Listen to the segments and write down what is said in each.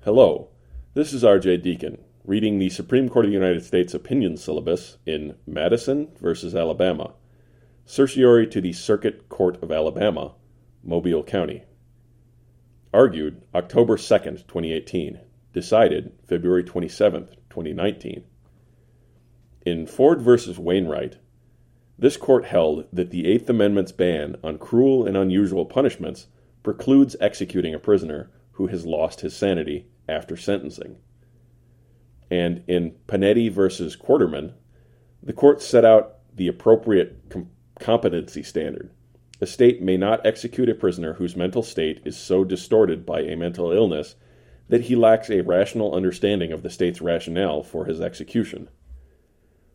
Hello, this is R.J. Deacon, reading the Supreme Court of the United States opinion syllabus in Madison versus Alabama, certiorari to the Circuit Court of Alabama, Mobile County. Argued October 2nd, 2018. Decided February 27th, 2019. In Ford versus Wainwright, this court held that the Eighth Amendment's ban on cruel and unusual punishments precludes executing a prisoner who has lost his sanity after sentencing. And in Panetti versus Quarterman, the court set out the appropriate competency standard. A state may not execute a prisoner whose mental state is so distorted by a mental illness that he lacks a rational understanding of the state's rationale for his execution.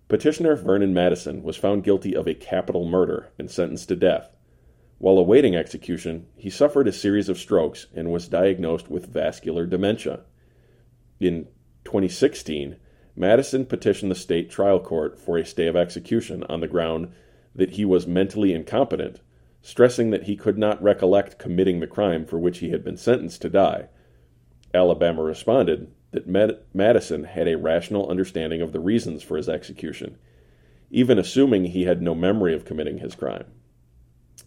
Petitioner Vernon Madison was found guilty of a capital murder and sentenced to death. While awaiting execution, he suffered a series of strokes and was diagnosed with vascular dementia. In 2016, Madison petitioned the state trial court for a stay of execution on the ground that he was mentally incompetent, stressing that he could not recollect committing the crime for which he had been sentenced to die. Alabama responded that Madison had a rational understanding of the reasons for his execution, even assuming he had no memory of committing his crime.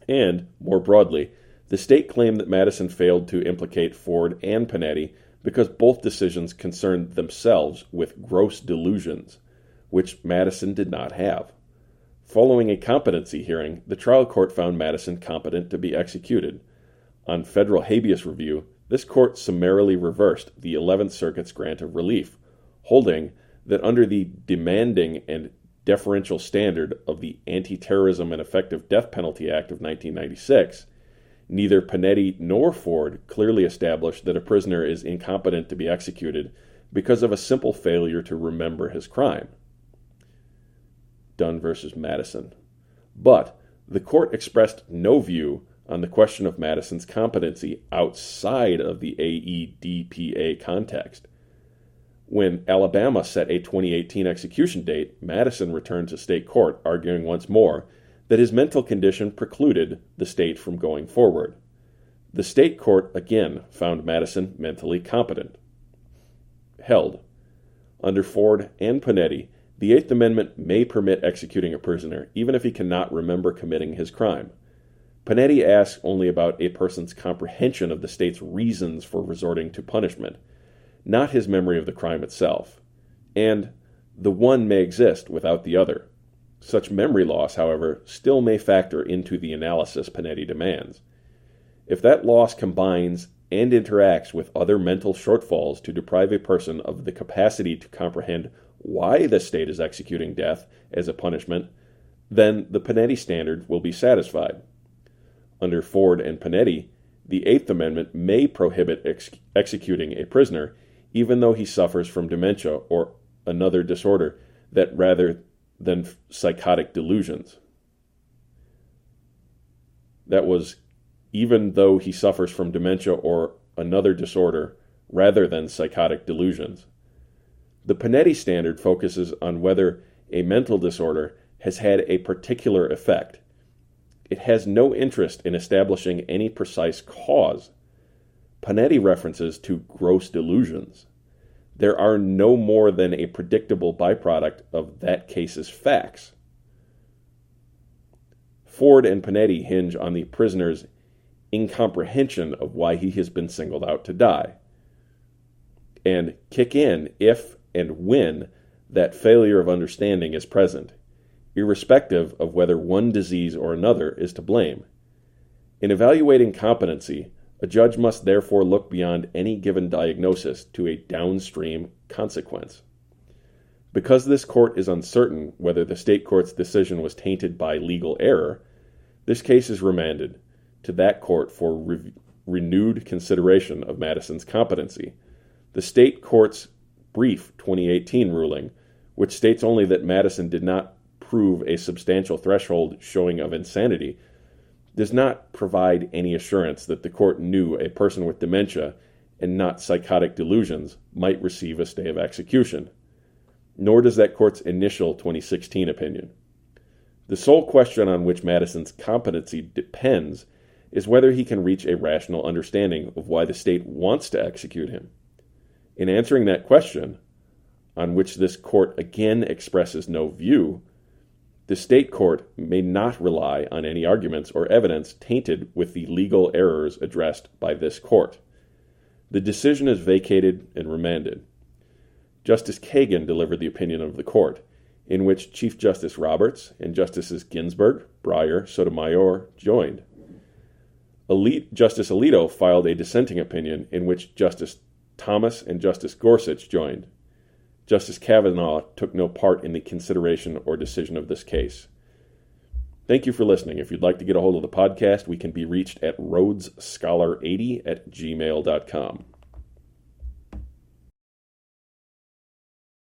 And, more broadly, the state claimed that Madison failed to implicate Ford and Panetti because both decisions concerned themselves with gross delusions, which Madison did not have. Following a competency hearing, the trial court found Madison competent to be executed. On federal habeas review, this court summarily reversed the 11th Circuit's grant of relief, holding that under the demanding and deferential standard of the Anti-Terrorism and Effective Death Penalty Act of 1996, neither Panetti nor Ford clearly established that a prisoner is incompetent to be executed because of a simple failure to remember his crime. Dunn versus Madison. But the court expressed no view on the question of Madison's competency outside of the AEDPA context. When Alabama set a 2018 execution date, Madison returned to state court, arguing once more that his mental condition precluded the state from going forward. The state court again found Madison mentally competent. Held. Under Ford and Panetti, the Eighth Amendment may permit executing a prisoner even if he cannot remember committing his crime. Panetti asks only about a person's comprehension of the state's reasons for resorting to punishment, not his memory of the crime itself. And the one may exist without the other. Such memory loss, however, still may factor into the analysis Panetti demands. If that loss combines and interacts with other mental shortfalls to deprive a person of the capacity to comprehend why the state is executing death as a punishment, then the Panetti standard will be satisfied. Under Ford and Panetti, the Eighth Amendment may prohibit executing a prisoner even though he suffers from dementia or another disorder that rather than psychotic delusions. That was, even though he suffers from dementia or another disorder rather than psychotic delusions. The Panetti standard focuses on whether a mental disorder has had a particular effect. It has no interest in establishing any precise cause. Panetti references to gross delusions. There are no more than a predictable byproduct of that case's facts. Ford and Panetti hinge on the prisoner's incomprehension of why he has been singled out to die, and kick in if and when that failure of understanding is present, irrespective of whether one disease or another is to blame. In evaluating competency, a judge must therefore look beyond any given diagnosis to a downstream consequence. Because this court is uncertain whether the state court's decision was tainted by legal error, this case is remanded to that court for renewed consideration of Madison's competency. The state court's brief 2018 ruling, which states only that Madison did not prove a substantial threshold showing of insanity, does not provide any assurance that the court knew a person with dementia and not psychotic delusions might receive a stay of execution, nor does that court's initial 2016 opinion. The sole question on which Madison's competency depends is whether he can reach a rational understanding of why the state wants to execute him. In answering that question, on which this court again expresses no view, the state court may not rely on any arguments or evidence tainted with the legal errors addressed by this court. The decision is vacated and remanded. Justice Kagan delivered the opinion of the court, in which Chief Justice Roberts and Justices Ginsburg, Breyer, Sotomayor joined. Justice Alito filed a dissenting opinion in which Justice Thomas and Justice Gorsuch joined. Justice Kavanaugh took no part in the consideration or decision of this case. Thank you for listening. If you'd like to get a hold of the podcast, we can be reached at rhodesscholar80@gmail.com.